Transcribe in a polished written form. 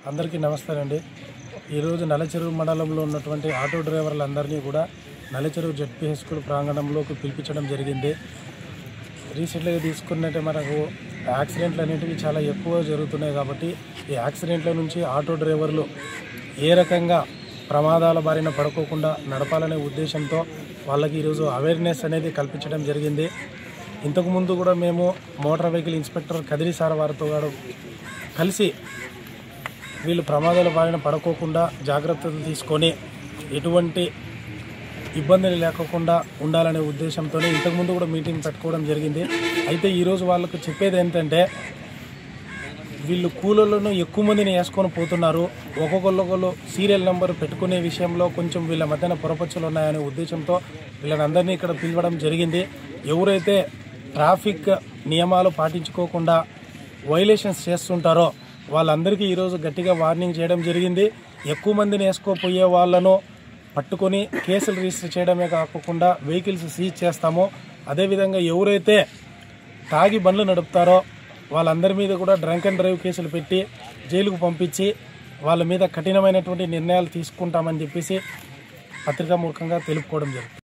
అందరికీ నమస్కారం. ఈరోజు నల్లచెరువు మండలంలో ఉన్నటువంటి ఆటో డ్రైవర్లందరినీ కూడా నల్లచెరువు జెడ్పీ స్కూల్ ప్రాంగణంలోకి పిలిపించడం జరిగింది. రీసెంట్గా తీసుకున్నట్టే మనకు యాక్సిడెంట్లు అనేటివి చాలా ఎక్కువ జరుగుతున్నాయి. కాబట్టి ఈ యాక్సిడెంట్ల నుంచి ఆటో డ్రైవర్లు ఏ రకంగా ప్రమాదాల బారిన పడుకోకుండా నడపాలనే ఉద్దేశంతో వాళ్ళకి ఈరోజు అవేర్నెస్ అనేది కల్పించడం జరిగింది. ఇంతకుముందు కూడా మేము motor vehicle inspector Kadiri sir వారితో కలిసి వీళ్ళు ప్రమాదాల బారిన పడుకోకుండా జాగ్రత్తలు తీసుకొని ఎటువంటి ఇబ్బందులు లేకుండా ఉండాలనే ఉద్దేశంతో ఇంతకుముందు కూడా మీటింగ్ పెట్టుకోవడం జరిగింది. అయితే ఈరోజు వాళ్ళకు చెప్పేది ఏంటంటే, వీళ్ళు కూలీలను ఎక్కువ మందిని వేసుకొని పోతున్నారు. ఒక్కొక్కరు సీరియల్ నెంబర్ పెట్టుకునే విషయంలో కొంచెం వీళ్ళ మధ్యన పొరపచ్చులు ఉన్నాయనే ఉద్దేశంతో వీళ్ళని ఇక్కడ పిలవడం జరిగింది. ఎవరైతే ట్రాఫిక్ నియమాలు పాటించుకోకుండా వైలేషన్స్ చేస్తుంటారో వాళ్ళందరికీ ఈరోజు గట్టిగా వార్నింగ్ చేయడం జరిగింది. ఎక్కువ మందిని వేసుకోపోయే వాళ్ళను పట్టుకొని కేసులు రిజిస్టర్ చేయడమే కాకుండా వెహికల్స్ సీజ్ చేస్తాము. అదేవిధంగా ఎవరైతే తాగి బండ్లు నడుపుతారో వాళ్ళందరి మీద కూడా డ్రంక్ అండ్ డ్రైవ్ కేసులు పెట్టి జైలుకు పంపించి వాళ్ళ మీద కఠినమైనటువంటి నిర్ణయాలు తీసుకుంటామని చెప్పేసి పత్రికామూలకంగా తెలుపుకోవడం జరుగుతుంది.